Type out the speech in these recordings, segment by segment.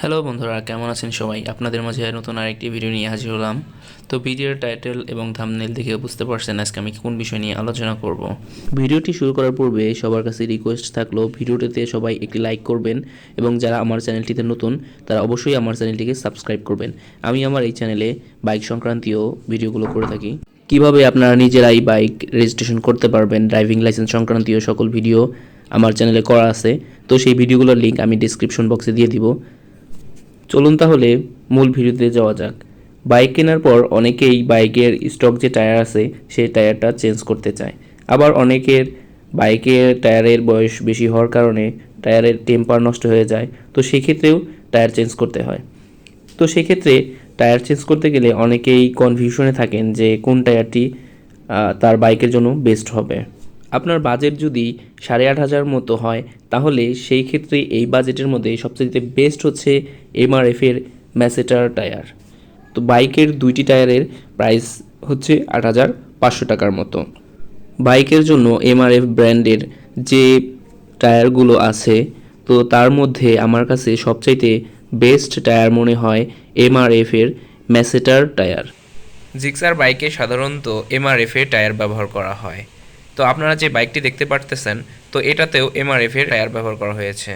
Hello বন্ধুরা, কেমন আছেন সবাই? আপনাদের মাঝে নতুন আরেকটি ভিডিও নিয়ে হাজির হলাম। তো ভিডিওর টাইটেল এবং থাম্বনেল দেখে বুঝতে পারছেন আজকে আমি কোন বিষয় নিয়ে আলোচনা করব। ভিডিওটি শুরু করার পূর্বে সবার কাছে রিকোয়েস্ট থাকলো ভিডিওটিতে সবাই একটি লাইক করবেন এবং যারা আমার চ্যানেলটিতে নতুন তারা অবশ্যই আমার চ্যানেলটিকে সাবস্ক্রাইব করবেন। আমি আমার এই চ্যানেলে বাইক সংক্রান্তীয় ভিডিওগুলো করে থাকি। কিভাবে আপনারা নিজেরাই বাইক রেজিস্ট্রেশন করতে পারবেন, ড্রাইভিং লাইসেন্স সংক্রান্তীয় সকল ভিডিও আমার চ্যানেলে করা আছে। তো সেই ভিডিওগুলোর লিঙ্ক আমি ডিসক্রিপশন বক্সে দিয়ে দিব। চলুন তাহলে মূল ভিডিওতে যাওয়া যাক। বাইক কেনার পর অনেকেই বাইকের স্টক যে টায়ার আছে সেই টায়ারটা চেঞ্জ করতে চায়। আবার অনেকের বাইকের টায়ারের বয়স বেশি হওয়ার কারণে টায়ারের টেম্পার নষ্ট হয়ে যায়, তো সেক্ষেত্রেও টায়ার চেঞ্জ করতে হয়। তো সেক্ষেত্রে টায়ার চেঞ্জ করতে গেলে অনেকেই কনফিউশনে থাকেন যে কোন টায়ারটি তার বাইকের জন্য বেস্ট হবে। আপনার বাজেট যদি 8,500 মতো হয় তাহলে সেই ক্ষেত্রে এই বাজেটের মধ্যে সবচেয়ে বেস্ট হচ্ছে MRF এর ম্যাসেটার টায়ার। তো বাইকের দুইটি টায়ারের প্রাইস হচ্ছে 8,500 টাকার মতো। বাইকের জন্য MRF ব্র্যান্ডের যে টায়ারগুলো আছে তো তার মধ্যে আমার কাছে সবচাইতে বেস্ট টায়ার মনে হয় MRF এর ম্যাসেটার টায়ার। জিক্সার বাইকে সাধারণত MRF এর টায়ার ব্যবহার করা হয়। তো আপনারা যে বাইকটি দেখতে পারতেছেন তো এটাতেও MRF এর টায়ার ব্যবহার করা হয়েছে।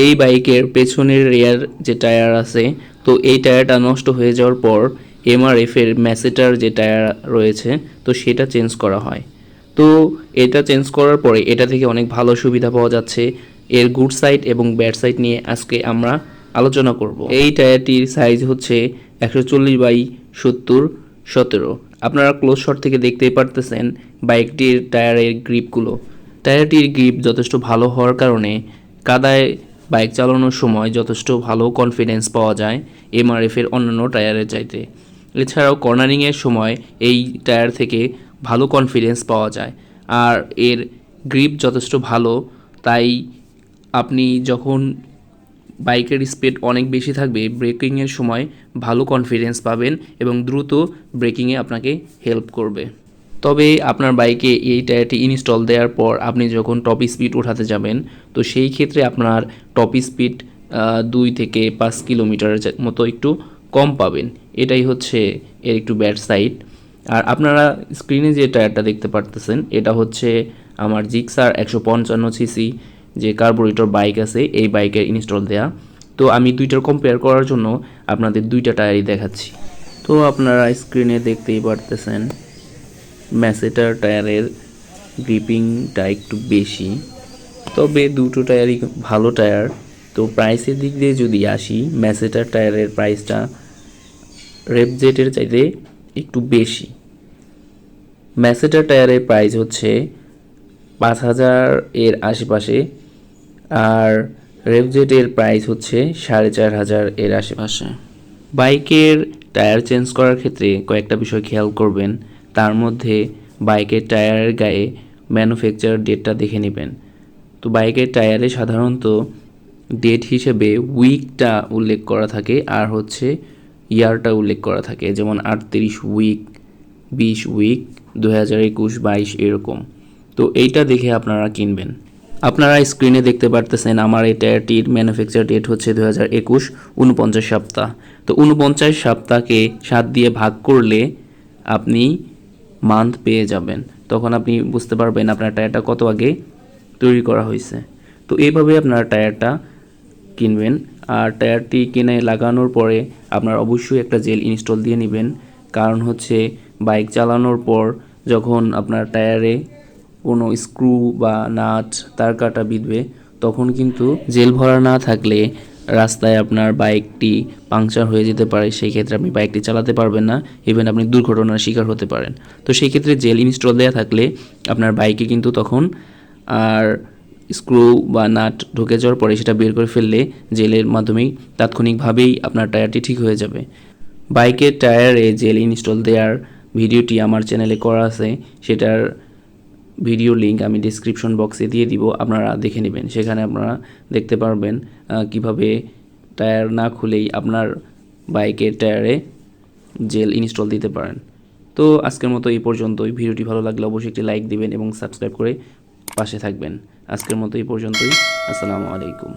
এই বাইকের পেছনের রেয়ার যে টায়ার আছে তো এই টায়ারটা নষ্ট হয়ে যাওয়ার পর MRF এর ম্যাসেটার যে টায়ার রয়েছে তো সেটা চেঞ্জ করা হয়। তো এটা চেঞ্জ করার পরে এটা থেকে অনেক ভালো সুবিধা পাওয়া যাচ্ছে। এর গুড সাইড এবং ব্যাড সাইড নিয়ে আজকে আমরা আলোচনা করব। এই টায়ারটির সাইজ হচ্ছে 140/70/17। আপনারা ক্লোজ শট থেকে দেখতেই পারতেছেন বাইকটির টায়ারের গ্রিপগুলো। টায়ারটির গ্রিপ যথেষ্ট ভালো হওয়ার কারণে কাদায় বাইক চালানোর সময় যথেষ্ট ভালো কনফিডেন্স পাওয়া যায় MRF এর অন্যান্য টায়ারের চাইতে। এছাড়াও কর্নারিংয়ের সময় এই টায়ার থেকে ভালো কনফিডেন্স পাওয়া যায়। আর এর গ্রিপ যথেষ্ট ভালো, তাই আপনি যখন বাইকের স্পিড অনেক বেশি থাকবে ব্রেকিংয়ের সময় ভালো কনফিডেন্স পাবেন এবং দ্রুত ব্রেকিংয়ে আপনাকে হেল্প করবে। তবে আপনার বাইকে এই টায়ারটি ইনস্টল দেওয়ার পর আপনি যখন টপ স্পিড ওঠাতে যাবেন তো সেই ক্ষেত্রে আপনার টপ স্পিড 2 থেকে 5 কিলোমিটারের মতো একটু কম পাবেন। এটাই হচ্ছে এর একটু ব্যাড সাইড। আর আপনারা স্ক্রিনে যে টায়ারটা দেখতে পারতেছেন এটা হচ্ছে আমার জিক্সার 155cc যে কার্বোরেটর বাইক আছে এই বাইকের ইনস্টল দেয়া। তো আমি দুইটার কম্পেয়ার করার জন্য আপনাদের দুইটা টায়ারই দেখাচ্ছি। তো আপনারা স্ক্রিনে দেখতেই পারতেছেন ম্যাসেটার টায়ারের গ্রিপিংটা একটু বেশি, তবে দুটো টায়ারই ভালো টায়ার। তো প্রাইসের দিক দিয়ে যদি আসি ম্যাসেটার টায়ারের প্রাইসটা রেভজেটের চাইতে একটু বেশি। ম্যাসেটার টায়ারের প্রাইস হচ্ছে 5,000 এর আশেপাশে আর রেভজেটের প্রাইস হচ্ছে 4,500 এর আশেপাশে। বাইকের টায়ার চেঞ্জ করার ক্ষেত্রে কয়েকটা বিষয় খেয়াল করবেন। তার মধ্যে বাইকের টায়ারের গায়ে ম্যানুফ্যাকচার ডেটটা দেখে নেবেন। তো বাইকের টায়ারে সাধারণত ডেট হিসেবে উইকটা উল্লেখ করা থাকে আর হচ্ছে ইয়ারটা উল্লেখ করা থাকে, যেমন 38 উইক, 20 উইক, 2021, 22 এরকম। তো এইটা দেখে আপনারা কিনবেন। আপনারা স্ক্রিনে দেখতে পারতেছেন আমার এই টায়ারটির ম্যানুফ্যাকচার ডেট হচ্ছে 2021, 49 সপ্তাহ। তো 49 সপ্তাহকে 7 দিয়ে ভাগ করলে আপনি মান্থ পেয়ে যাবেন, তখন আপনি বুঝতে পারবেন আপনার টায়ারটা কত আগে তৈরি করা হয়েছে। তো এইভাবে আপনার টায়ারটা কিনবেন। আর টায়ারটি কিনে লাগানোর পরে আপনার অবশ্যই একটা জেল ইনস্টল দিয়ে নেবেন, কারণ হচ্ছে বাইক চালানোর পর যখন আপনার টায়ারে কোনো স্ক্রু বা নাট তার কাটা বিঁধবে তখন কিন্তু জেল ভরা না থাকলে রাস্তায় আপনার বাইকটি পাংচার হয়ে যেতে পারে। সেই ক্ষেত্রে আপনি বাইকটি চালাতে পারবেন না, ইভেন আপনি দুর্ঘটনার শিকার হতে পারেন। তো সেই ক্ষেত্রে জেল ইনস্টল দেওয়া থাকলে আপনার বাইকে কিন্তু তখন আর স্ক্রু বা নাট ঢুকে যাওয়ার পরে সেটা বের করে ফেললে জেলের মাধ্যমেই তাৎক্ষণিকভাবেই আপনার টায়ারটি ঠিক হয়ে যাবে। বাইকের টায়ারে জেল ইনস্টল দেওয়ার ভিডিওটি আমার চ্যানেলে করা আছে, সেটার ভিডিও লিঙ্ক আমি ডিসক্রিপশন বক্সে দিয়ে দিব, আপনারা দেখে নেবেন। সেখানে আপনারা দেখতে পারবেন কিভাবে টায়ার না খুলেই আপনার বাইকের টায়ারে জেল ইনস্টল দিতে পারেন। তো আজকের মতো এই পর্যন্তই। ভিডিওটি ভালো লাগলে অবশ্যই একটি লাইক দিবেন এবং সাবস্ক্রাইব করে পাশে থাকবেন। আজকের মতো এই পর্যন্তই। আসসালামু আলাইকুম।